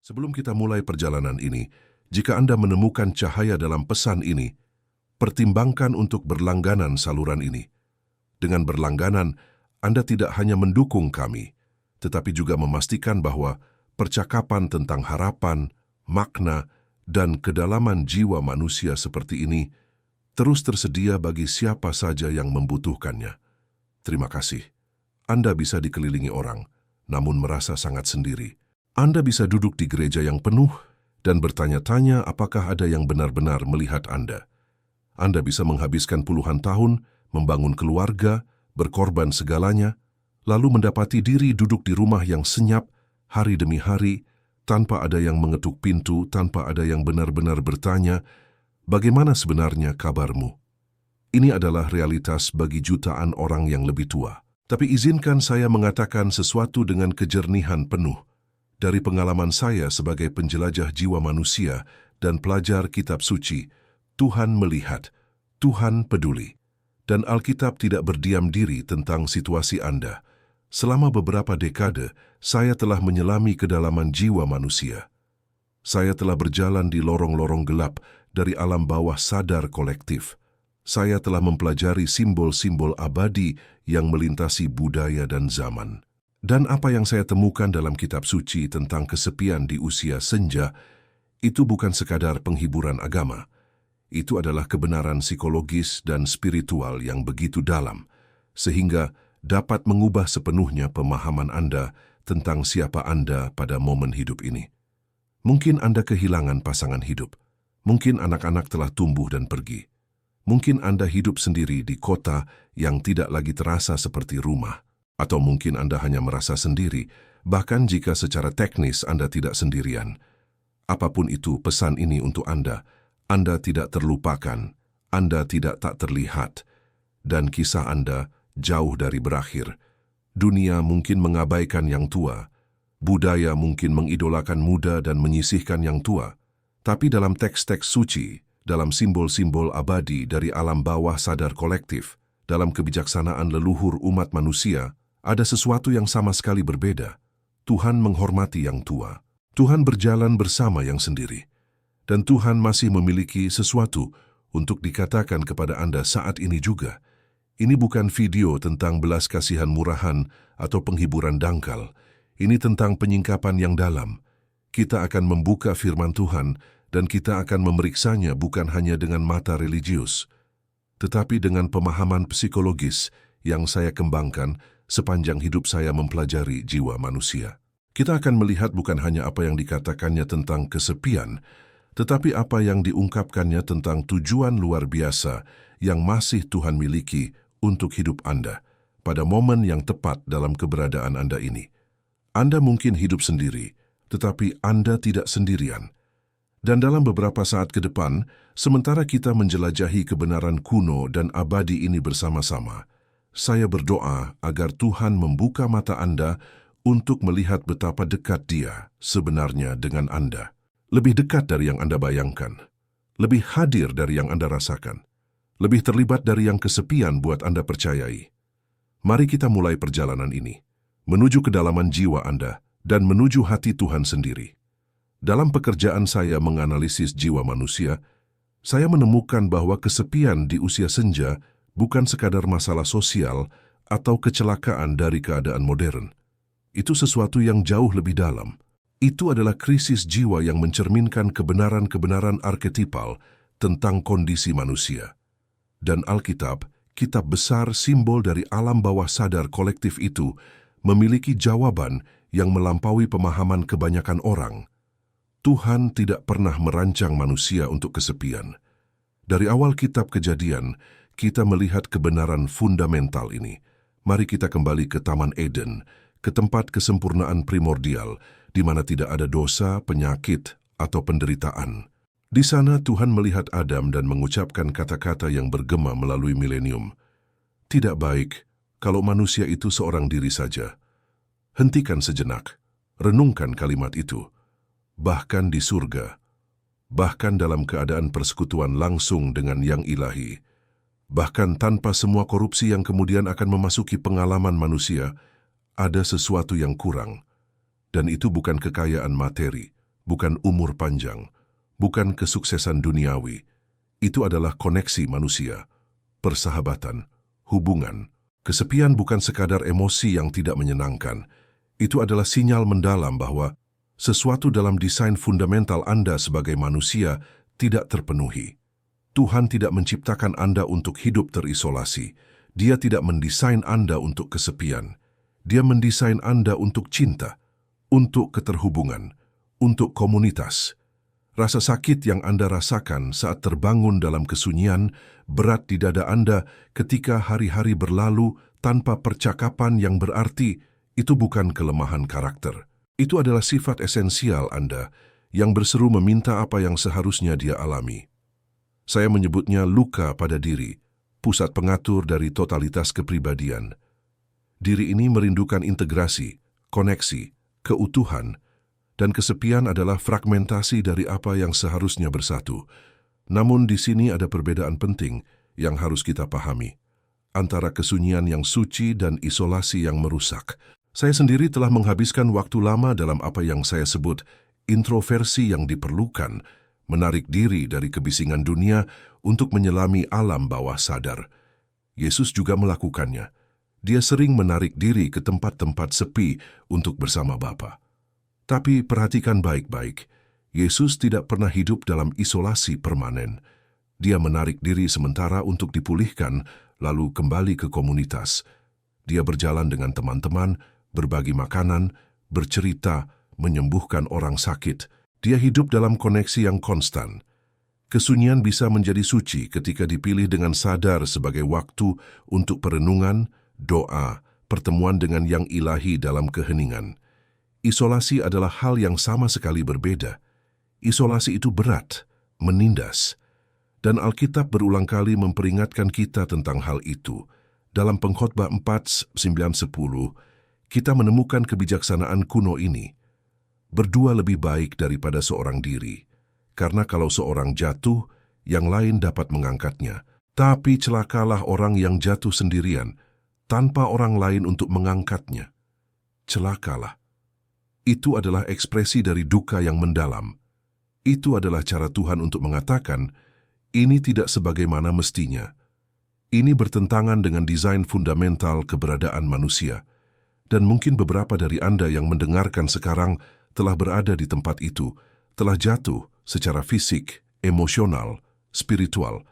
Sebelum kita mulai perjalanan ini, jika Anda menemukan cahaya dalam pesan ini, pertimbangkan untuk berlangganan saluran ini. Dengan berlangganan, Anda tidak hanya mendukung kami, tetapi juga memastikan bahwa percakapan tentang harapan, makna, dan kedalaman jiwa manusia seperti ini terus tersedia bagi siapa saja yang membutuhkannya. Terima kasih. Anda bisa dikelilingi orang, namun merasa sangat sendiri. Anda bisa duduk di gereja yang penuh dan bertanya-tanya apakah ada yang benar-benar melihat Anda. Anda bisa menghabiskan puluhan tahun, membangun keluarga, berkorban segalanya, lalu mendapati diri duduk di rumah yang senyap hari demi hari, tanpa ada yang mengetuk pintu, tanpa ada yang benar-benar bertanya, bagaimana sebenarnya kabarmu? Ini adalah realitas bagi jutaan orang yang lebih tua. Tapi izinkan saya mengatakan sesuatu dengan kejernihan penuh. Dari pengalaman saya sebagai penjelajah jiwa manusia dan pelajar kitab suci, Tuhan melihat, Tuhan peduli. Dan Alkitab tidak berdiam diri tentang situasi Anda. Selama beberapa dekade, saya telah menyelami kedalaman jiwa manusia. Saya telah berjalan di lorong-lorong gelap dari alam bawah sadar kolektif. Saya telah mempelajari simbol-simbol abadi yang melintasi budaya dan zaman. Dan apa yang saya temukan dalam kitab suci tentang kesepian di usia senja, itu bukan sekadar penghiburan agama. Itu adalah kebenaran psikologis dan spiritual yang begitu dalam, sehingga dapat mengubah sepenuhnya pemahaman Anda tentang siapa Anda pada momen hidup ini. Mungkin Anda kehilangan pasangan hidup. Mungkin anak-anak telah tumbuh dan pergi. Mungkin Anda hidup sendiri di kota yang tidak lagi terasa seperti rumah. Atau mungkin Anda hanya merasa sendiri, bahkan jika secara teknis Anda tidak sendirian. Apapun itu pesan ini untuk Anda tidak terlupakan, Anda tidak tak terlihat, dan kisah Anda jauh dari berakhir. Dunia mungkin mengabaikan yang tua, budaya mungkin mengidolakan muda dan menyisihkan yang tua, tapi dalam teks-teks suci, dalam simbol-simbol abadi dari alam bawah sadar kolektif, dalam kebijaksanaan leluhur umat manusia, ada sesuatu yang sama sekali berbeda. Tuhan menghormati yang tua. Tuhan berjalan bersama yang sendiri. Dan Tuhan masih memiliki sesuatu untuk dikatakan kepada Anda saat ini juga. Ini bukan video tentang belas kasihan murahan atau penghiburan dangkal. Ini tentang penyingkapan yang dalam. Kita akan membuka firman Tuhan dan kita akan memeriksanya bukan hanya dengan mata religius, tetapi dengan pemahaman psikologis yang saya kembangkan sepanjang hidup saya mempelajari jiwa manusia. Kita akan melihat bukan hanya apa yang dikatakannya tentang kesepian, tetapi apa yang diungkapkannya tentang tujuan luar biasa yang masih Tuhan miliki untuk hidup Anda pada momen yang tepat dalam keberadaan Anda ini. Anda mungkin hidup sendiri, tetapi Anda tidak sendirian. Dan dalam beberapa saat ke depan, sementara kita menjelajahi kebenaran kuno dan abadi ini bersama-sama, saya berdoa agar Tuhan membuka mata Anda untuk melihat betapa dekat Dia sebenarnya dengan Anda. Lebih dekat dari yang Anda bayangkan. Lebih hadir dari yang Anda rasakan. Lebih terlibat dari yang kesepian buat Anda percayai. Mari kita mulai perjalanan ini, menuju kedalaman jiwa Anda dan menuju hati Tuhan sendiri. Dalam pekerjaan saya menganalisis jiwa manusia, saya menemukan bahwa kesepian di usia senja bukan sekadar masalah sosial atau kecelakaan dari keadaan modern. Itu sesuatu yang jauh lebih dalam. Itu adalah krisis jiwa yang mencerminkan kebenaran-kebenaran arketipal tentang kondisi manusia. Dan Alkitab, kitab besar simbol dari alam bawah sadar kolektif itu, memiliki jawaban yang melampaui pemahaman kebanyakan orang. Tuhan tidak pernah merancang manusia untuk kesepian. Dari awal kitab Kejadian, kita melihat kebenaran fundamental ini. Mari kita kembali ke Taman Eden, ke tempat kesempurnaan primordial, di mana tidak ada dosa, penyakit, atau penderitaan. Di sana Tuhan melihat Adam dan mengucapkan kata-kata yang bergema melalui milenium. Tidak baik kalau manusia itu seorang diri saja. Hentikan sejenak, renungkan kalimat itu. Bahkan di surga, bahkan dalam keadaan persekutuan langsung dengan yang ilahi, bahkan tanpa semua korupsi yang kemudian akan memasuki pengalaman manusia, ada sesuatu yang kurang. Dan itu bukan kekayaan materi, bukan umur panjang, bukan kesuksesan duniawi. Itu adalah koneksi manusia, persahabatan, hubungan. Kesepian bukan sekadar emosi yang tidak menyenangkan. Itu adalah sinyal mendalam bahwa sesuatu dalam desain fundamental Anda sebagai manusia tidak terpenuhi. Tuhan tidak menciptakan Anda untuk hidup terisolasi. Dia tidak mendesain Anda untuk kesepian. Dia mendesain Anda untuk cinta, untuk keterhubungan, untuk komunitas. Rasa sakit yang Anda rasakan saat terbangun dalam kesunyian, berat di dada Anda ketika hari-hari berlalu tanpa percakapan yang berarti, itu bukan kelemahan karakter. Itu adalah sifat esensial Anda yang berseru meminta apa yang seharusnya dia alami. Saya menyebutnya luka pada diri, pusat pengatur dari totalitas kepribadian. Diri ini merindukan integrasi, koneksi, keutuhan, dan kesepian adalah fragmentasi dari apa yang seharusnya bersatu. Namun di sini ada perbedaan penting yang harus kita pahami, antara kesunyian yang suci dan isolasi yang merusak. Saya sendiri telah menghabiskan waktu lama dalam apa yang saya sebut introversi yang diperlukan, menarik diri dari kebisingan dunia untuk menyelami alam bawah sadar. Yesus juga melakukannya. Dia sering menarik diri ke tempat-tempat sepi untuk bersama Bapa. Tapi perhatikan baik-baik, Yesus tidak pernah hidup dalam isolasi permanen. Dia menarik diri sementara untuk dipulihkan, lalu kembali ke komunitas. Dia berjalan dengan teman-teman, berbagi makanan, bercerita, menyembuhkan orang sakit. Dia hidup dalam koneksi yang konstan. Kesunyian bisa menjadi suci ketika dipilih dengan sadar sebagai waktu untuk perenungan, doa, pertemuan dengan yang ilahi dalam keheningan. Isolasi adalah hal yang sama sekali berbeda. Isolasi itu berat, menindas. Dan Alkitab berulang kali memperingatkan kita tentang hal itu. Dalam Pengkhotbah 4:9-10, kita menemukan kebijaksanaan kuno ini. Berdua lebih baik daripada seorang diri, karena kalau seorang jatuh, yang lain dapat mengangkatnya. Tapi celakalah orang yang jatuh sendirian, tanpa orang lain untuk mengangkatnya. Celakalah. Itu adalah ekspresi dari duka yang mendalam. Itu adalah cara Tuhan untuk mengatakan, ini tidak sebagaimana mestinya. Ini bertentangan dengan desain fundamental keberadaan manusia. Dan mungkin beberapa dari Anda yang mendengarkan sekarang telah berada di tempat itu, telah jatuh secara fisik, emosional, spiritual,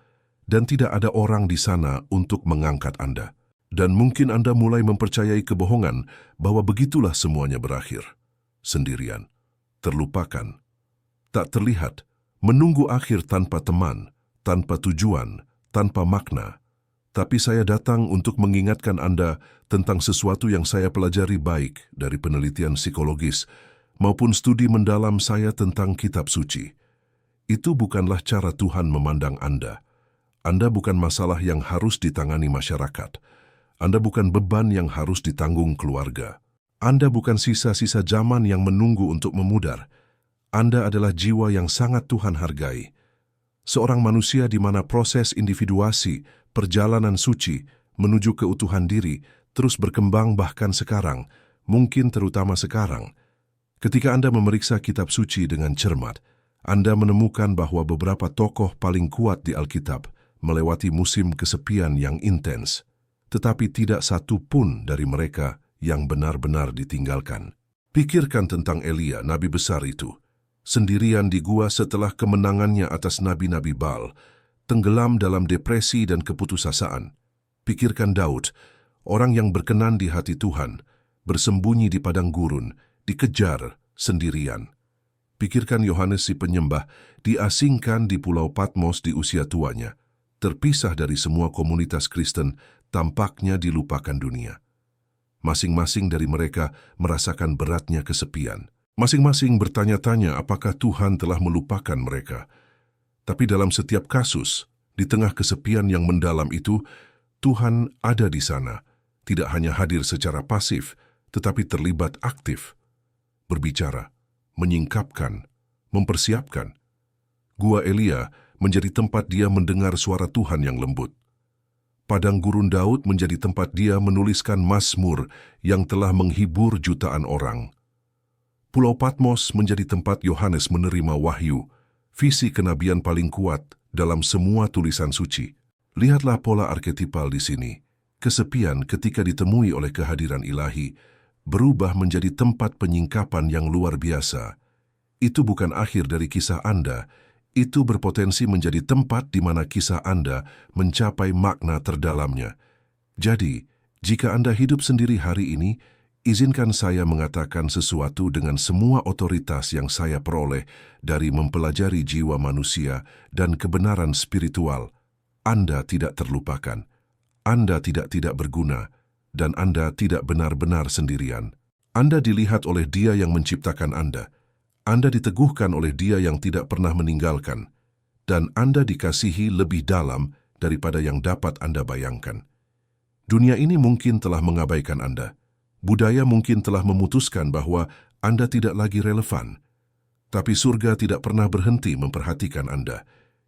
dan tidak ada orang di sana untuk mengangkat Anda. Dan mungkin Anda mulai mempercayai kebohongan bahwa begitulah semuanya berakhir. Sendirian, terlupakan, tak terlihat, menunggu akhir tanpa teman, tanpa tujuan, tanpa makna. Tapi saya datang untuk mengingatkan Anda tentang sesuatu yang saya pelajari baik dari penelitian psikologis maupun studi mendalam saya tentang kitab suci. Itu bukanlah cara Tuhan memandang Anda. Anda bukan masalah yang harus ditangani masyarakat. Anda bukan beban yang harus ditanggung keluarga. Anda bukan sisa-sisa zaman yang menunggu untuk memudar. Anda adalah jiwa yang sangat Tuhan hargai. Seorang manusia di mana proses individuasi, perjalanan suci, menuju keutuhan diri, terus berkembang bahkan sekarang, mungkin terutama sekarang. Ketika Anda memeriksa kitab suci dengan cermat, Anda menemukan bahwa beberapa tokoh paling kuat di Alkitab melewati musim kesepian yang intens, tetapi tidak satu pun dari mereka yang benar-benar ditinggalkan. Pikirkan tentang Elia, nabi besar itu, sendirian di gua setelah kemenangannya atas nabi-nabi Baal, tenggelam dalam depresi dan keputusasaan. Pikirkan Daud, orang yang berkenan di hati Tuhan, bersembunyi di padang gurun, dikejar sendirian. Pikirkan Yohanes si penyembah, diasingkan di Pulau Patmos di usia tuanya, terpisah dari semua komunitas Kristen, tampaknya dilupakan dunia. Masing-masing dari mereka merasakan beratnya kesepian. Masing-masing bertanya-tanya apakah Tuhan telah melupakan mereka. Tapi dalam setiap kasus, di tengah kesepian yang mendalam itu, Tuhan ada di sana, tidak hanya hadir secara pasif, tetapi terlibat aktif, berbicara, menyingkapkan, mempersiapkan. Gua Elia menjadi tempat dia mendengar suara Tuhan yang lembut. Padang gurun Daud menjadi tempat dia menuliskan mazmur yang telah menghibur jutaan orang. Pulau Patmos menjadi tempat Yohanes menerima wahyu, visi kenabian paling kuat dalam semua tulisan suci. Lihatlah pola arketipal di sini. Kesepian ketika ditemui oleh kehadiran ilahi berubah menjadi tempat penyingkapan yang luar biasa. Itu bukan akhir dari kisah Anda, itu berpotensi menjadi tempat di mana kisah Anda mencapai makna terdalamnya. Jadi, jika Anda hidup sendiri hari ini, izinkan saya mengatakan sesuatu dengan semua otoritas yang saya peroleh dari mempelajari jiwa manusia dan kebenaran spiritual. Anda tidak terlupakan. Anda tidak berguna, dan Anda tidak benar-benar sendirian. Anda dilihat oleh Dia yang menciptakan Anda. Anda diteguhkan oleh Dia yang tidak pernah meninggalkan. Dan Anda dikasihi lebih dalam daripada yang dapat Anda bayangkan. Dunia ini mungkin telah mengabaikan Anda. Budaya mungkin telah memutuskan bahwa Anda tidak lagi relevan. Tapi surga tidak pernah berhenti memperhatikan Anda.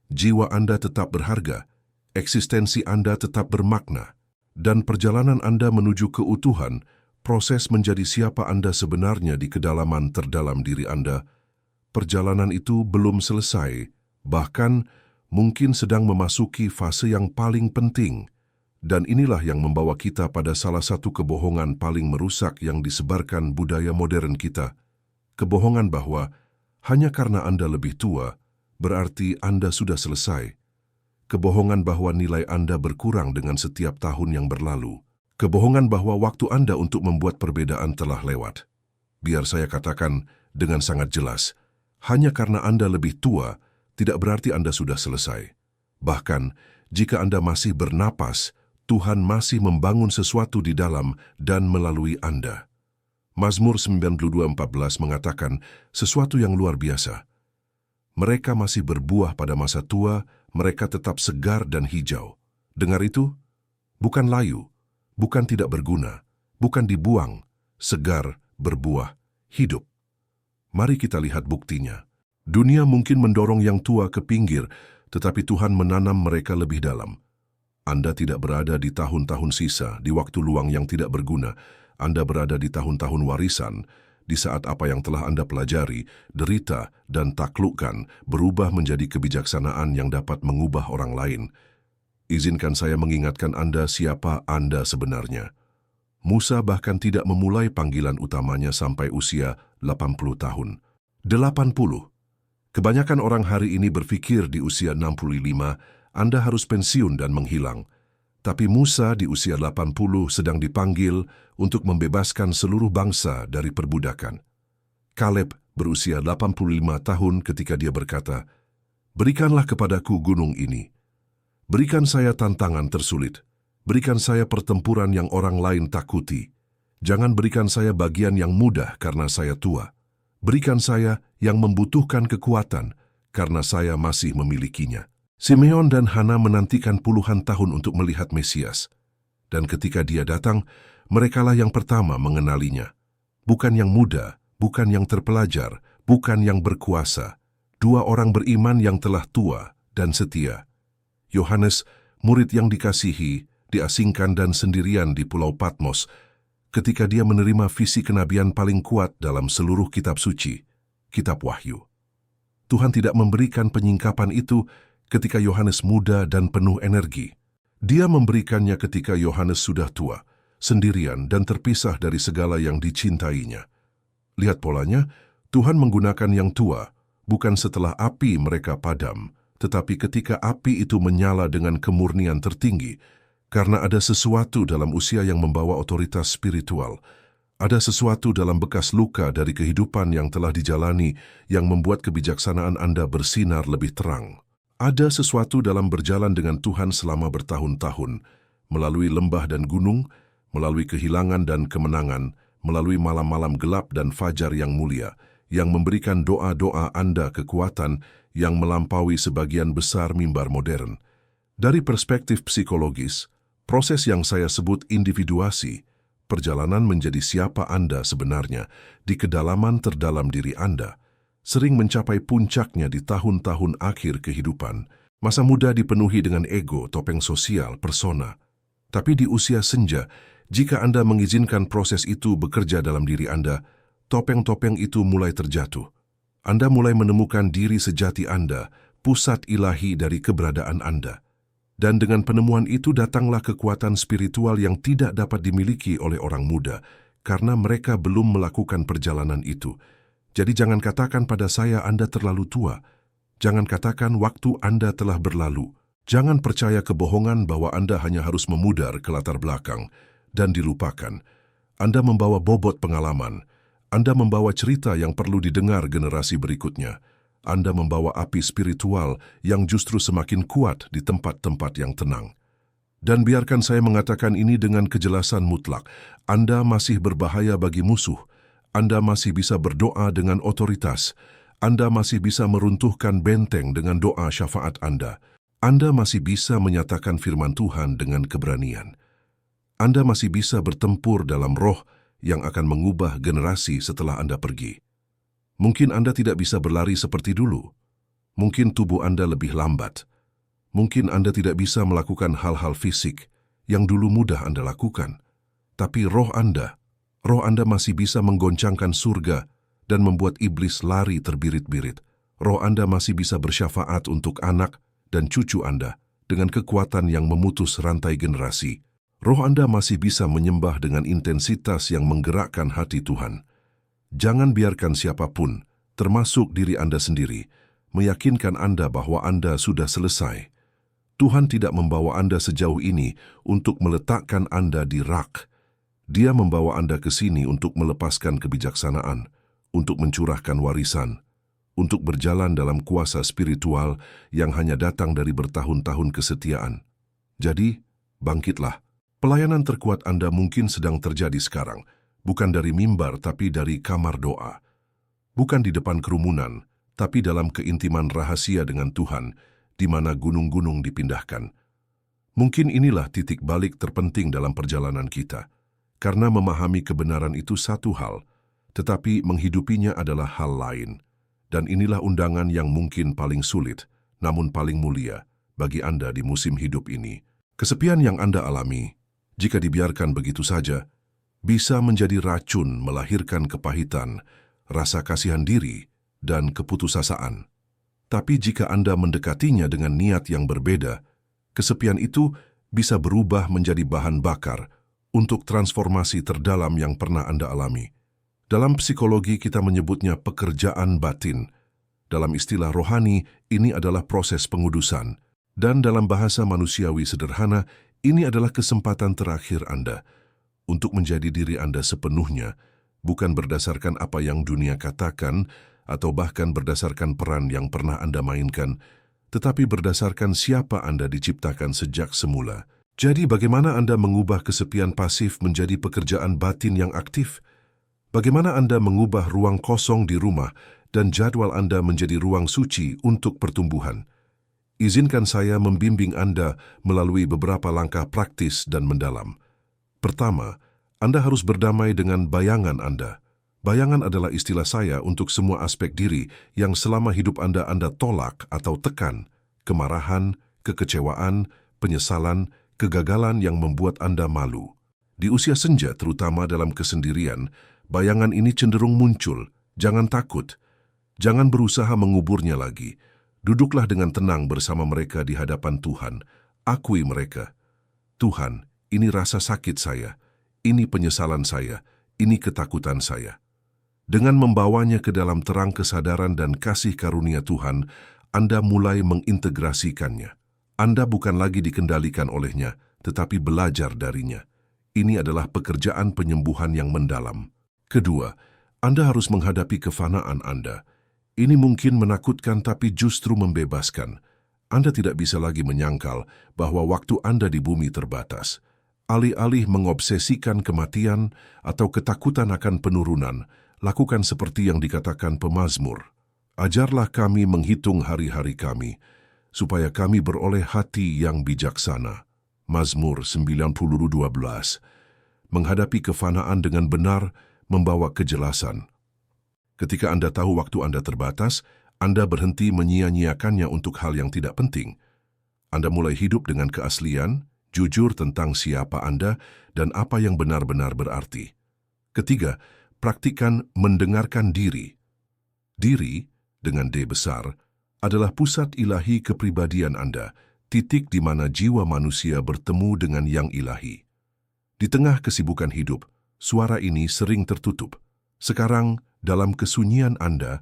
Jiwa Anda tetap berharga. Eksistensi Anda tetap bermakna, dan perjalanan Anda menuju keutuhan, proses menjadi siapa Anda sebenarnya di kedalaman terdalam diri Anda, perjalanan itu belum selesai, bahkan mungkin sedang memasuki fase yang paling penting, dan inilah yang membawa kita pada salah satu kebohongan paling merusak yang disebarkan budaya modern kita, kebohongan bahwa hanya karena Anda lebih tua, berarti Anda sudah selesai. Kebohongan bahwa nilai Anda berkurang dengan setiap tahun yang berlalu. Kebohongan bahwa waktu Anda untuk membuat perbedaan telah lewat. Biar saya katakan dengan sangat jelas, hanya karena Anda lebih tua, tidak berarti Anda sudah selesai. Bahkan, jika Anda masih bernapas, Tuhan masih membangun sesuatu di dalam dan melalui Anda. Mazmur 92:14 mengatakan sesuatu yang luar biasa. Mereka masih berbuah pada masa tua, mereka tetap segar dan hijau. Dengar itu? Bukan layu, bukan tidak berguna, bukan dibuang, segar, berbuah, hidup. Mari kita lihat buktinya. Dunia mungkin mendorong yang tua ke pinggir, tetapi Tuhan menanam mereka lebih dalam. Anda tidak berada di tahun-tahun sisa, di waktu luang yang tidak berguna. Anda berada di tahun-tahun warisan, di saat apa yang telah Anda pelajari, derita, dan taklukkan berubah menjadi kebijaksanaan yang dapat mengubah orang lain. Izinkan saya mengingatkan Anda siapa Anda sebenarnya. Musa bahkan tidak memulai panggilan utamanya sampai usia 80 tahun. 80. Kebanyakan orang hari ini berpikir di usia 65, Anda harus pensiun dan menghilang. Tapi Musa di usia 80 sedang dipanggil untuk membebaskan seluruh bangsa dari perbudakan. Kaleb berusia 85 tahun ketika dia berkata, "Berikanlah kepadaku gunung ini. Berikan saya tantangan tersulit. Berikan saya pertempuran yang orang lain takuti. Jangan berikan saya bagian yang mudah karena saya tua. Berikan saya yang membutuhkan kekuatan karena saya masih memilikinya." Simeon dan Hana menantikan puluhan tahun untuk melihat Mesias. Dan ketika dia datang, merekalah yang pertama mengenalinya. Bukan yang muda, bukan yang terpelajar, bukan yang berkuasa. Dua orang beriman yang telah tua dan setia. Yohanes, murid yang dikasihi, diasingkan dan sendirian di Pulau Patmos, ketika dia menerima visi kenabian paling kuat dalam seluruh kitab suci, kitab Wahyu. Tuhan tidak memberikan penyingkapan itu ketika Yohanes muda dan penuh energi. Dia memberikannya ketika Yohanes sudah tua, sendirian dan terpisah dari segala yang dicintainya. Lihat polanya, Tuhan menggunakan yang tua, bukan setelah api mereka padam, tetapi ketika api itu menyala dengan kemurnian tertinggi, karena ada sesuatu dalam usia yang membawa otoritas spiritual. Ada sesuatu dalam bekas luka dari kehidupan yang telah dijalani yang membuat kebijaksanaan Anda bersinar lebih terang. Ada sesuatu dalam berjalan dengan Tuhan selama bertahun-tahun, melalui lembah dan gunung, melalui kehilangan dan kemenangan, melalui malam-malam gelap dan fajar yang mulia, yang memberikan doa-doa Anda kekuatan yang melampaui sebagian besar mimbar modern. Dari perspektif psikologis, proses yang saya sebut individuasi, perjalanan menjadi siapa Anda sebenarnya di kedalaman terdalam diri Anda, sering mencapai puncaknya di tahun-tahun akhir kehidupan. Masa muda dipenuhi dengan ego, topeng sosial, persona. Tapi di usia senja, jika Anda mengizinkan proses itu bekerja dalam diri Anda, topeng-topeng itu mulai terjatuh. Anda mulai menemukan diri sejati Anda, pusat ilahi dari keberadaan Anda. Dan dengan penemuan itu datanglah kekuatan spiritual yang tidak dapat dimiliki oleh orang muda, karena mereka belum melakukan perjalanan itu. Jadi jangan katakan pada saya Anda terlalu tua. Jangan katakan waktu Anda telah berlalu. Jangan percaya kebohongan bahwa Anda hanya harus memudar ke latar belakang dan dilupakan. Anda membawa bobot pengalaman. Anda membawa cerita yang perlu didengar generasi berikutnya. Anda membawa api spiritual yang justru semakin kuat di tempat-tempat yang tenang. Dan biarkan saya mengatakan ini dengan kejelasan mutlak. Anda masih berbahaya bagi musuh. Anda masih bisa berdoa dengan otoritas. Anda masih bisa meruntuhkan benteng dengan doa syafaat Anda. Anda masih bisa menyatakan firman Tuhan dengan keberanian. Anda masih bisa bertempur dalam roh yang akan mengubah generasi setelah Anda pergi. Mungkin Anda tidak bisa berlari seperti dulu. Mungkin tubuh Anda lebih lambat. Mungkin Anda tidak bisa melakukan hal-hal fisik yang dulu mudah Anda lakukan. Tapi roh Anda masih bisa menggoncangkan surga dan membuat iblis lari terbirit-birit. Roh Anda masih bisa bersyafaat untuk anak dan cucu Anda dengan kekuatan yang memutus rantai generasi. Roh Anda masih bisa menyembah dengan intensitas yang menggerakkan hati Tuhan. Jangan biarkan siapapun, termasuk diri Anda sendiri, meyakinkan Anda bahwa Anda sudah selesai. Tuhan tidak membawa Anda sejauh ini untuk meletakkan Anda di rak. Dia membawa Anda ke sini untuk melepaskan kebijaksanaan, untuk mencurahkan warisan, untuk berjalan dalam kuasa spiritual yang hanya datang dari bertahun-tahun kesetiaan. Jadi, bangkitlah. Pelayanan terkuat Anda mungkin sedang terjadi sekarang, bukan dari mimbar tapi dari kamar doa. Bukan di depan kerumunan, tapi dalam keintiman rahasia dengan Tuhan, di mana gunung-gunung dipindahkan. Mungkin inilah titik balik terpenting dalam perjalanan kita, karena memahami kebenaran itu satu hal, tetapi menghidupinya adalah hal lain. Dan inilah undangan yang mungkin paling sulit, namun paling mulia bagi Anda di musim hidup ini. Kesepian yang Anda alami, jika dibiarkan begitu saja, bisa menjadi racun melahirkan kepahitan, rasa kasihan diri, dan keputusasaan. Tapi jika Anda mendekatinya dengan niat yang berbeda, kesepian itu bisa berubah menjadi bahan bakar untuk transformasi terdalam yang pernah Anda alami. Dalam psikologi kita menyebutnya pekerjaan batin. Dalam istilah rohani, ini adalah proses pengudusan. Dan dalam bahasa manusiawi sederhana, ini adalah kesempatan terakhir Anda untuk menjadi diri Anda sepenuhnya, bukan berdasarkan apa yang dunia katakan atau bahkan berdasarkan peran yang pernah Anda mainkan, tetapi berdasarkan siapa Anda diciptakan sejak semula. Jadi bagaimana Anda mengubah kesepian pasif menjadi pekerjaan batin yang aktif? Bagaimana Anda mengubah ruang kosong di rumah dan jadwal Anda menjadi ruang suci untuk pertumbuhan? Izinkan saya membimbing Anda melalui beberapa langkah praktis dan mendalam. Pertama, Anda harus berdamai dengan bayangan Anda. Bayangan adalah istilah saya untuk semua aspek diri yang selama hidup Anda tolak atau tekan, kemarahan, kekecewaan, penyesalan, kegagalan yang membuat Anda malu. Di usia senja, terutama dalam kesendirian, bayangan ini cenderung muncul. Jangan takut. Jangan berusaha menguburnya lagi. Duduklah dengan tenang bersama mereka di hadapan Tuhan. Akui mereka. Tuhan, ini rasa sakit saya. Ini penyesalan saya. Ini ketakutan saya. Dengan membawanya ke dalam terang kesadaran dan kasih karunia Tuhan, Anda mulai mengintegrasikannya. Anda bukan lagi dikendalikan olehnya, tetapi belajar darinya. Ini adalah pekerjaan penyembuhan yang mendalam. Kedua, Anda harus menghadapi kefanaan Anda. Ini mungkin menakutkan tapi justru membebaskan. Anda tidak bisa lagi menyangkal bahwa waktu Anda di bumi terbatas. Alih-alih mengobsesikan kematian atau ketakutan akan penurunan, lakukan seperti yang dikatakan pemazmur. Ajarlah kami menghitung hari-hari kami, supaya kami beroleh hati yang bijaksana. Mazmur 90:12. Menghadapi kefanaan dengan benar membawa kejelasan. Ketika Anda tahu waktu Anda terbatas, Anda berhenti menyia-nyiakannya untuk hal yang tidak penting. Anda mulai hidup dengan keaslian, jujur tentang siapa Anda dan apa yang benar-benar berarti. Ketiga, Praktikan mendengarkan diri. Diri, dengan D besar, adalah pusat ilahi kepribadian Anda, titik di mana jiwa manusia bertemu dengan yang ilahi. Di tengah kesibukan hidup, suara ini sering tertutup. Sekarang, dalam kesunyian Anda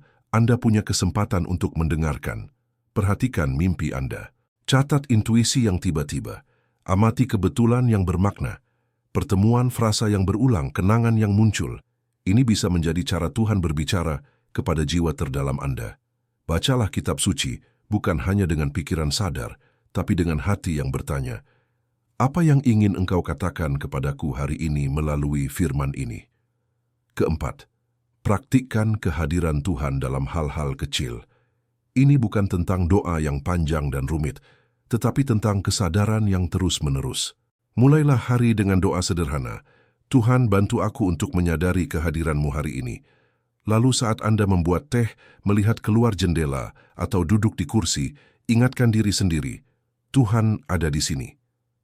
punya kesempatan untuk mendengarkan. Perhatikan mimpi Anda. Catat intuisi yang tiba-tiba. Amati kebetulan yang bermakna. Pertemuan frasa yang berulang, kenangan yang muncul. Ini bisa menjadi cara Tuhan berbicara kepada jiwa terdalam Anda. Bacalah kitab suci, bukan hanya dengan pikiran sadar, tapi dengan hati yang bertanya, apa yang ingin engkau katakan kepadaku hari ini melalui firman ini? Keempat, praktikkan kehadiran Tuhan dalam hal-hal kecil. Ini bukan tentang doa yang panjang dan rumit, tetapi tentang kesadaran yang terus-menerus. Mulailah hari dengan doa sederhana, Tuhan, bantu aku untuk menyadari kehadiran-Mu hari ini. Lalu saat Anda membuat teh, melihat keluar jendela, atau duduk di kursi, ingatkan diri sendiri, Tuhan ada di sini.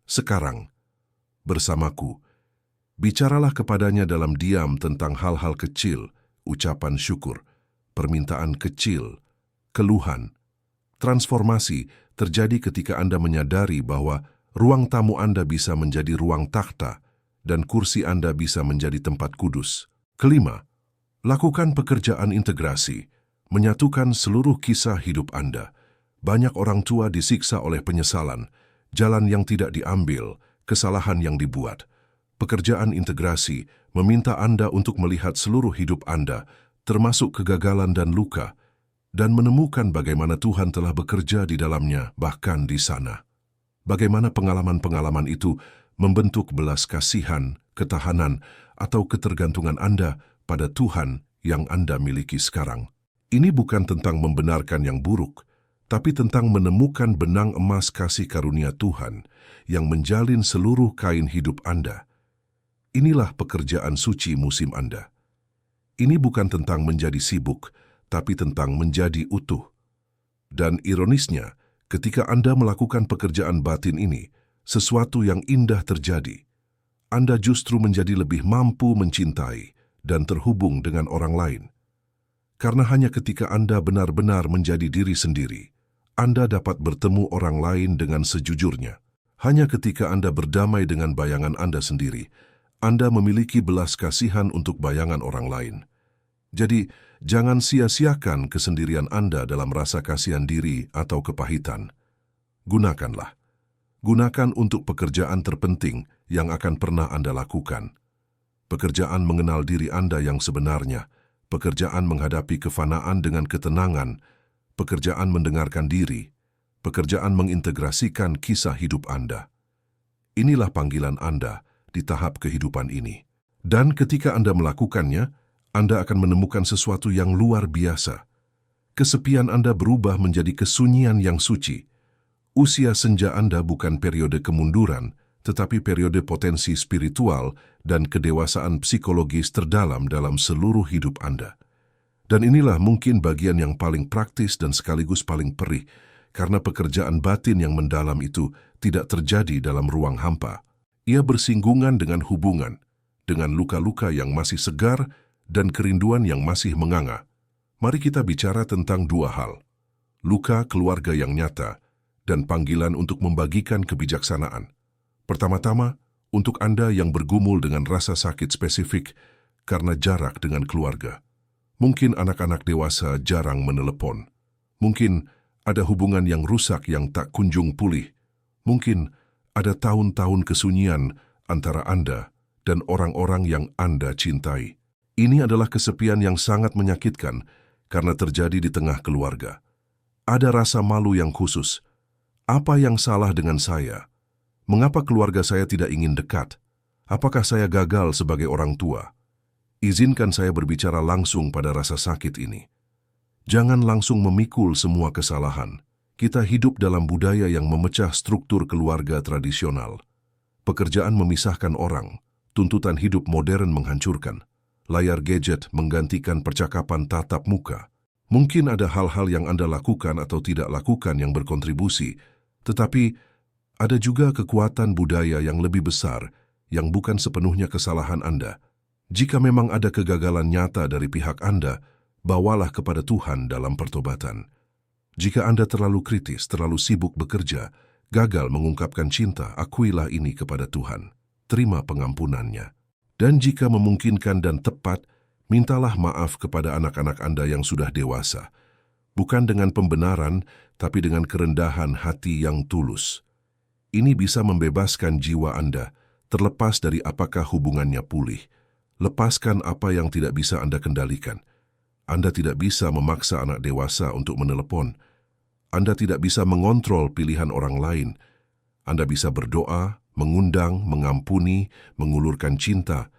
Sekarang, bersamaku. Bicaralah kepadanya dalam diam tentang hal-hal kecil, ucapan syukur, permintaan kecil, keluhan. Transformasi terjadi ketika Anda menyadari bahwa ruang tamu Anda bisa menjadi ruang takhta dan kursi Anda bisa menjadi tempat kudus. Kelima, lakukan pekerjaan integrasi, menyatukan seluruh kisah hidup Anda. Banyak orang tua disiksa oleh penyesalan, jalan yang tidak diambil, kesalahan yang dibuat. Pekerjaan integrasi meminta Anda untuk melihat seluruh hidup Anda, termasuk kegagalan dan luka, dan menemukan bagaimana Tuhan telah bekerja di dalamnya, bahkan di sana. Bagaimana pengalaman-pengalaman itu membentuk belas kasihan, ketahanan, atau ketergantungan Anda pada Tuhan yang Anda miliki sekarang. Ini bukan tentang membenarkan yang buruk, tapi tentang menemukan benang emas kasih karunia Tuhan yang menjalin seluruh kain hidup Anda. Inilah pekerjaan suci musim Anda. Ini bukan tentang menjadi sibuk, tapi tentang menjadi utuh. Dan ironisnya, ketika Anda melakukan pekerjaan batin ini, sesuatu yang indah terjadi. Anda justru menjadi lebih mampu mencintai dan terhubung dengan orang lain. Karena hanya ketika Anda benar-benar menjadi diri sendiri, Anda dapat bertemu orang lain dengan sejujurnya. Hanya ketika Anda berdamai dengan bayangan Anda sendiri, Anda memiliki belas kasihan untuk bayangan orang lain. Jadi, jangan sia-siakan kesendirian Anda dalam rasa kasihan diri atau kepahitan. Gunakanlah. Gunakan untuk pekerjaan terpenting yang akan pernah Anda lakukan. Pekerjaan mengenal diri Anda yang sebenarnya, pekerjaan menghadapi kefanaan dengan ketenangan, pekerjaan mendengarkan diri, pekerjaan mengintegrasikan kisah hidup Anda. Inilah panggilan Anda di tahap kehidupan ini. Dan ketika Anda melakukannya, Anda akan menemukan sesuatu yang luar biasa. Kesepian Anda berubah menjadi kesunyian yang suci. Usia senja Anda bukan periode kemunduran, tetapi periode potensi spiritual dan kedewasaan psikologis terdalam dalam seluruh hidup Anda. Dan inilah mungkin bagian yang paling praktis dan sekaligus paling perih, karena pekerjaan batin yang mendalam itu tidak terjadi dalam ruang hampa. Ia bersinggungan dengan hubungan, dengan luka-luka yang masih segar dan kerinduan yang masih menganga. Mari kita bicara tentang dua hal, luka keluarga yang nyata dan panggilan untuk membagikan kebijaksanaan. Pertama-tama, untuk Anda yang bergumul dengan rasa sakit spesifik karena jarak dengan keluarga. Mungkin anak-anak dewasa jarang menelepon. Mungkin ada hubungan yang rusak yang tak kunjung pulih. Mungkin ada tahun-tahun kesunyian antara Anda dan orang-orang yang Anda cintai. Ini adalah kesepian yang sangat menyakitkan karena terjadi di tengah keluarga. Ada rasa malu yang khusus. Apa yang salah dengan saya? Mengapa keluarga saya tidak ingin dekat? Apakah saya gagal sebagai orang tua? Izinkan saya berbicara langsung pada rasa sakit ini. Jangan langsung memikul semua kesalahan. Kita hidup dalam budaya yang memecah struktur keluarga tradisional. Pekerjaan memisahkan orang, tuntutan hidup modern menghancurkan. Layar gadget menggantikan percakapan tatap muka. Mungkin ada hal-hal yang Anda lakukan atau tidak lakukan yang berkontribusi, tetapi ada juga kekuatan budaya yang lebih besar yang bukan sepenuhnya kesalahan Anda. Jika memang ada kegagalan nyata dari pihak Anda, bawalah kepada Tuhan dalam pertobatan. Jika Anda terlalu kritis, terlalu sibuk bekerja, gagal mengungkapkan cinta, akuilah ini kepada Tuhan. Terima pengampunannya. Dan jika memungkinkan dan tepat, mintalah maaf kepada anak-anak Anda yang sudah dewasa. Bukan dengan pembenaran, tapi dengan kerendahan hati yang tulus. Ini bisa membebaskan jiwa Anda, terlepas dari apakah hubungannya pulih. Lepaskan apa yang tidak bisa Anda kendalikan. Anda tidak bisa memaksa anak dewasa untuk menelepon. Anda tidak bisa mengontrol pilihan orang lain. Anda bisa berdoa, mengundang, mengampuni, mengulurkan cinta,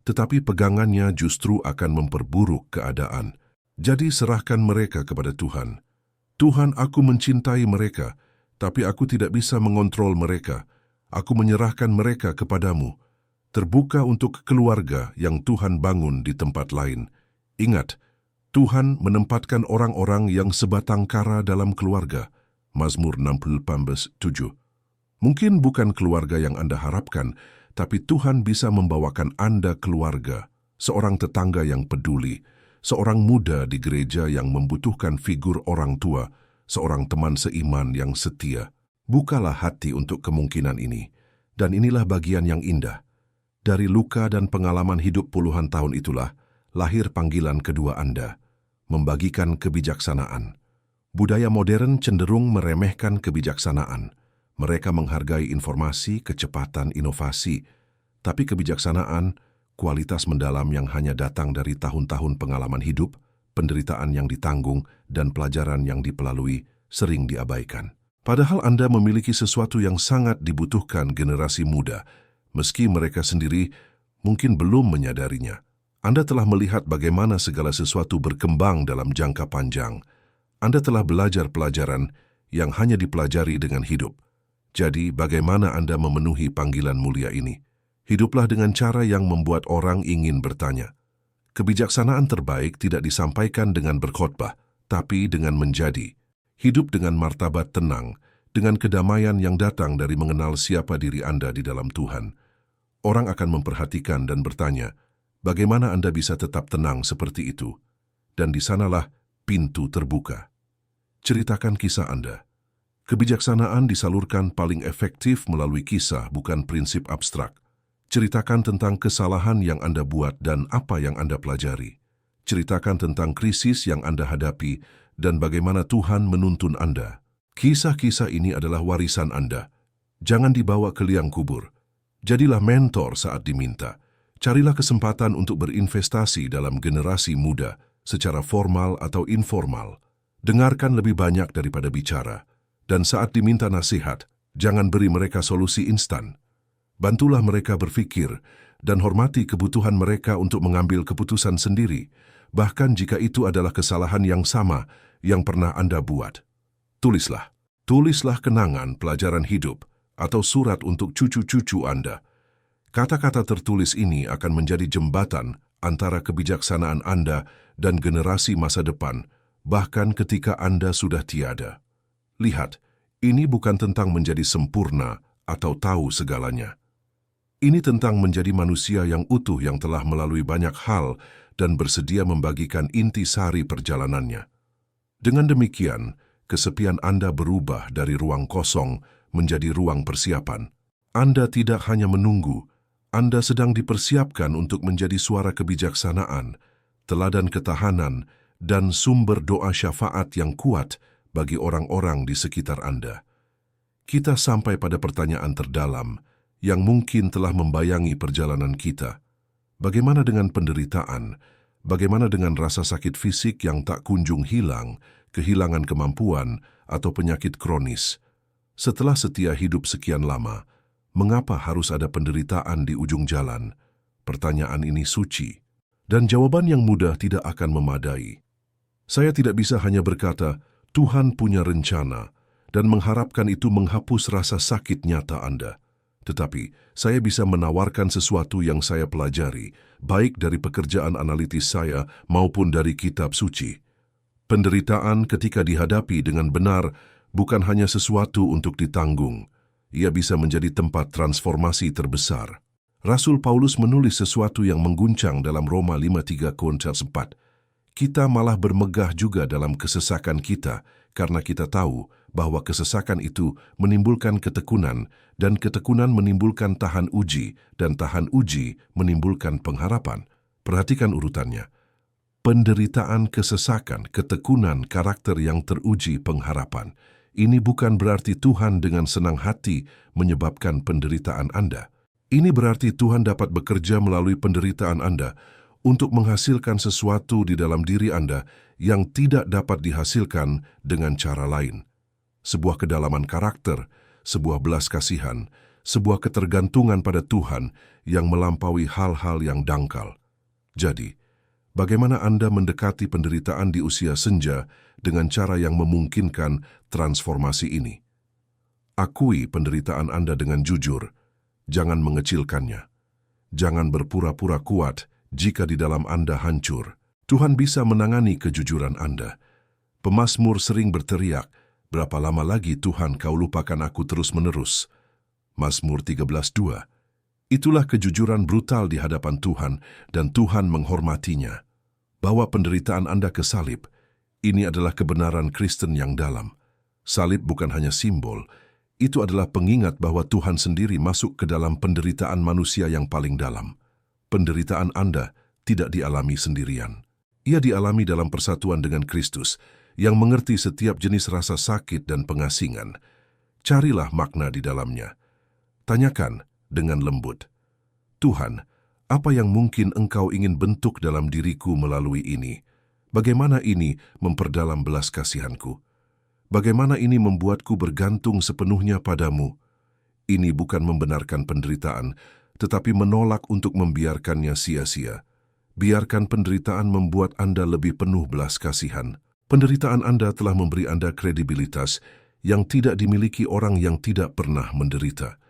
tetapi pegangannya justru akan memperburuk keadaan. Jadi serahkan mereka kepada Tuhan. Tuhan, aku mencintai mereka, tapi aku tidak bisa mengontrol mereka. Aku menyerahkan mereka kepadamu. Terbuka untuk keluarga yang Tuhan bangun di tempat lain. Ingat, Tuhan menempatkan orang-orang yang sebatang kara dalam keluarga. Mazmur 60:7. Mungkin bukan keluarga yang Anda harapkan, tapi Tuhan bisa membawakan Anda keluarga, seorang tetangga yang peduli, seorang muda di gereja yang membutuhkan figur orang tua, seorang teman seiman yang setia. Bukalah hati untuk kemungkinan ini, dan inilah bagian yang indah. Dari luka dan pengalaman hidup puluhan tahun itulah, lahir panggilan kedua Anda, membagikan kebijaksanaan. Budaya modern cenderung meremehkan kebijaksanaan. Mereka menghargai informasi, kecepatan, inovasi, tapi kebijaksanaan, kualitas mendalam yang hanya datang dari tahun-tahun pengalaman hidup, penderitaan yang ditanggung, dan pelajaran yang dipelalui, sering diabaikan. Padahal Anda memiliki sesuatu yang sangat dibutuhkan generasi muda, meski mereka sendiri mungkin belum menyadarinya. Anda telah melihat bagaimana segala sesuatu berkembang dalam jangka panjang. Anda telah belajar pelajaran yang hanya dipelajari dengan hidup. Jadi, bagaimana Anda memenuhi panggilan mulia ini? Hiduplah dengan cara yang membuat orang ingin bertanya. Kebijaksanaan terbaik tidak disampaikan dengan berkhotbah, tapi dengan menjadi. Hidup dengan martabat tenang, dengan kedamaian yang datang dari mengenal siapa diri Anda di dalam Tuhan. Orang akan memperhatikan dan bertanya, bagaimana Anda bisa tetap tenang seperti itu? Dan di sanalah pintu terbuka. Ceritakan kisah Anda. Kebijaksanaan disalurkan paling efektif melalui kisah, bukan prinsip abstrak. Ceritakan tentang kesalahan yang Anda buat dan apa yang Anda pelajari. Ceritakan tentang krisis yang Anda hadapi dan bagaimana Tuhan menuntun Anda. Kisah-kisah ini adalah warisan Anda. Jangan dibawa ke liang kubur. Jadilah mentor saat diminta. Carilah kesempatan untuk berinvestasi dalam generasi muda, secara formal atau informal. Dengarkan lebih banyak daripada bicara. Dan saat diminta nasihat, jangan beri mereka solusi instan. Bantulah mereka berpikir dan hormati kebutuhan mereka untuk mengambil keputusan sendiri, bahkan jika itu adalah kesalahan yang sama yang pernah Anda buat. Tulislah. Tulislah kenangan pelajaran hidup atau surat untuk cucu-cucu Anda. Kata-kata tertulis ini akan menjadi jembatan antara kebijaksanaan Anda dan generasi masa depan, bahkan ketika Anda sudah tiada. Lihat, ini bukan tentang menjadi sempurna atau tahu segalanya. Ini tentang menjadi manusia yang utuh yang telah melalui banyak hal dan bersedia membagikan intisari perjalanannya. Dengan demikian, kesepian Anda berubah dari ruang kosong menjadi ruang persiapan. Anda tidak hanya menunggu, Anda sedang dipersiapkan untuk menjadi suara kebijaksanaan, teladan ketahanan, dan sumber doa syafaat yang kuat bagi orang-orang di sekitar Anda. Kita sampai pada pertanyaan terdalam yang mungkin telah membayangi perjalanan kita. Bagaimana dengan penderitaan? Bagaimana dengan rasa sakit fisik yang tak kunjung hilang, kehilangan kemampuan, atau penyakit kronis? Setelah setia hidup sekian lama, mengapa harus ada penderitaan di ujung jalan? Pertanyaan ini suci, dan jawaban yang mudah tidak akan memadai. Saya tidak bisa hanya berkata, Tuhan punya rencana, dan mengharapkan itu menghapus rasa sakit nyata Anda. Tetapi, saya bisa menawarkan sesuatu yang saya pelajari, baik dari pekerjaan analitis saya maupun dari kitab suci. Penderitaan ketika dihadapi dengan benar bukan hanya sesuatu untuk ditanggung. Ia bisa menjadi tempat transformasi terbesar. Rasul Paulus menulis sesuatu yang mengguncang dalam Roma 5:3 Korintus 4. Kita malah bermegah juga dalam kesesakan kita, karena kita tahu bahwa kesesakan itu menimbulkan ketekunan, dan ketekunan menimbulkan tahan uji, dan tahan uji menimbulkan pengharapan. Perhatikan urutannya. Penderitaan, kesesakan, ketekunan, karakter yang teruji, pengharapan. Ini bukan berarti Tuhan dengan senang hati menyebabkan penderitaan Anda. Ini berarti Tuhan dapat bekerja melalui penderitaan Anda untuk menghasilkan sesuatu di dalam diri Anda yang tidak dapat dihasilkan dengan cara lain. Sebuah kedalaman karakter, sebuah belas kasihan, sebuah ketergantungan pada Tuhan yang melampaui hal-hal yang dangkal. Jadi, bagaimana Anda mendekati penderitaan di usia senja dengan cara yang memungkinkan transformasi ini? Akui penderitaan Anda dengan jujur. Jangan mengecilkannya. Jangan berpura-pura kuat jika di dalam Anda hancur. Tuhan bisa menangani kejujuran Anda. Pemazmur sering berteriak, "Berapa lama lagi Tuhan kau lupakan aku terus-menerus?" Mazmur 13:2. Itulah kejujuran brutal di hadapan Tuhan, dan Tuhan menghormatinya. Bawa penderitaan Anda ke salib. Ini adalah kebenaran Kristen yang dalam. Salib bukan hanya simbol, itu adalah pengingat bahwa Tuhan sendiri masuk ke dalam penderitaan manusia yang paling dalam. Penderitaan Anda tidak dialami sendirian. Ia dialami dalam persatuan dengan Kristus, yang mengerti setiap jenis rasa sakit dan pengasingan. Carilah makna di dalamnya. Tanyakan dengan lembut, "Tuhan, apa yang mungkin Engkau ingin bentuk dalam diriku melalui ini? Bagaimana ini memperdalam belas kasihanku? Bagaimana ini membuatku bergantung sepenuhnya padamu?" Ini bukan membenarkan penderitaan, tetapi menolak untuk membiarkannya sia-sia. Biarkan penderitaan membuat Anda lebih penuh belas kasihan. Penderitaan Anda telah memberi Anda kredibilitas yang tidak dimiliki orang yang tidak pernah menderita.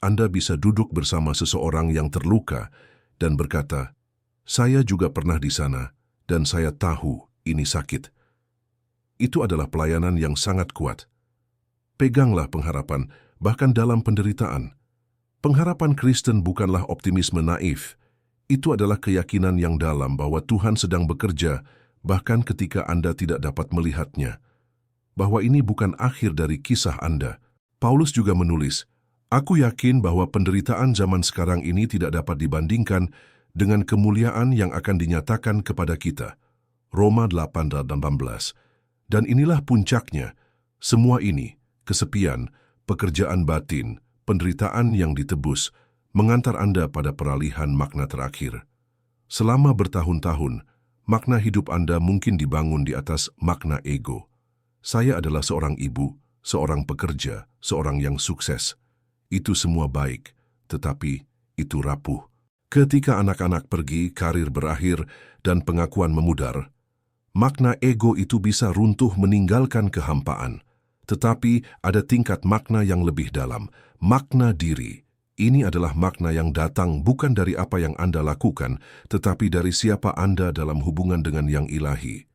Anda bisa duduk bersama seseorang yang terluka dan berkata, "Saya juga pernah di sana, dan saya tahu ini sakit." Itu adalah pelayanan yang sangat kuat. Peganglah pengharapan, bahkan dalam penderitaan. Pengharapan Kristen bukanlah optimisme naif. Itu adalah keyakinan yang dalam bahwa Tuhan sedang bekerja, bahkan ketika Anda tidak dapat melihatnya. Bahwa ini bukan akhir dari kisah Anda. Paulus juga menulis, "Aku yakin bahwa penderitaan zaman sekarang ini tidak dapat dibandingkan dengan kemuliaan yang akan dinyatakan kepada kita." Roma 8:18. Dan inilah puncaknya, semua ini, kesepian, pekerjaan batin, penderitaan yang ditebus, mengantar Anda pada peralihan makna terakhir. Selama bertahun-tahun, makna hidup Anda mungkin dibangun di atas makna ego. Saya adalah seorang ibu, seorang pekerja, seorang yang sukses. Itu semua baik, tetapi itu rapuh. Ketika anak-anak pergi, karir berakhir, dan pengakuan memudar, makna ego itu bisa runtuh meninggalkan kehampaan. Tetapi ada tingkat makna yang lebih dalam, makna diri. Ini adalah makna yang datang bukan dari apa yang Anda lakukan, tetapi dari siapa Anda dalam hubungan dengan yang ilahi.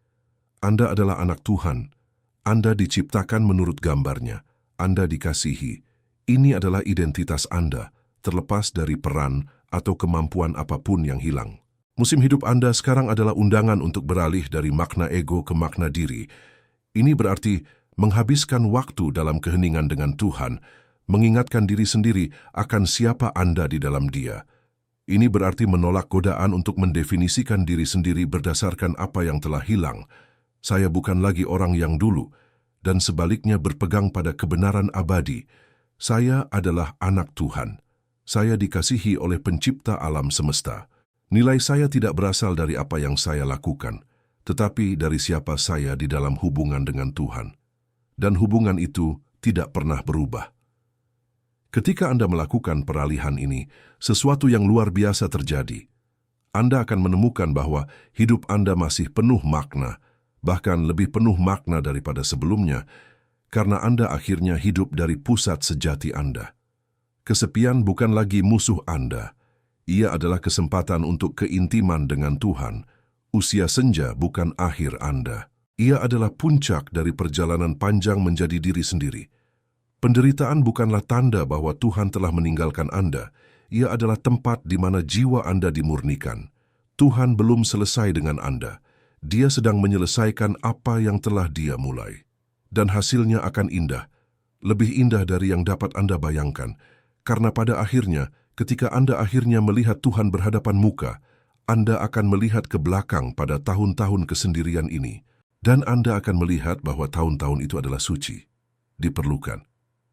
Anda adalah anak Tuhan. Anda diciptakan menurut gambarnya. Anda dikasihi. Ini adalah identitas Anda, terlepas dari peran atau kemampuan apapun yang hilang. Musim hidup Anda sekarang adalah undangan untuk beralih dari makna ego ke makna diri. Ini berarti menghabiskan waktu dalam keheningan dengan Tuhan, mengingatkan diri sendiri akan siapa Anda di dalam Dia. Ini berarti menolak godaan untuk mendefinisikan diri sendiri berdasarkan apa yang telah hilang. Saya bukan lagi orang yang dulu, dan sebaliknya berpegang pada kebenaran abadi. Saya adalah anak Tuhan. Saya dikasihi oleh Pencipta alam semesta. Nilai saya tidak berasal dari apa yang saya lakukan, tetapi dari siapa saya di dalam hubungan dengan Tuhan. Dan hubungan itu tidak pernah berubah. Ketika Anda melakukan peralihan ini, sesuatu yang luar biasa terjadi. Anda akan menemukan bahwa hidup Anda masih penuh makna, bahkan lebih penuh makna daripada sebelumnya, karena Anda akhirnya hidup dari pusat sejati Anda. Kesepian bukan lagi musuh Anda. Ia adalah kesempatan untuk keintiman dengan Tuhan. Usia senja bukan akhir Anda. Ia adalah puncak dari perjalanan panjang menjadi diri sendiri. Penderitaan bukanlah tanda bahwa Tuhan telah meninggalkan Anda. Ia adalah tempat di mana jiwa Anda dimurnikan. Tuhan belum selesai dengan Anda. Dia sedang menyelesaikan apa yang telah Dia mulai. Dan hasilnya akan indah, lebih indah dari yang dapat Anda bayangkan. Karena pada akhirnya, ketika Anda akhirnya melihat Tuhan berhadapan muka, Anda akan melihat ke belakang pada tahun-tahun kesendirian ini. Dan Anda akan melihat bahwa tahun-tahun itu adalah suci, diperlukan.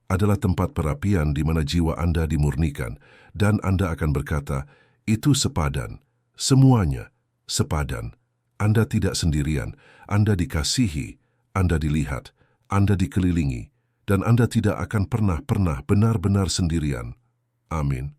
Adalah tempat perapian di mana jiwa Anda dimurnikan, dan Anda akan berkata, itu sepadan, semuanya sepadan. Anda tidak sendirian, Anda dikasihi, Anda dilihat, Anda dikelilingi, dan Anda tidak akan pernah benar-benar sendirian. Amin.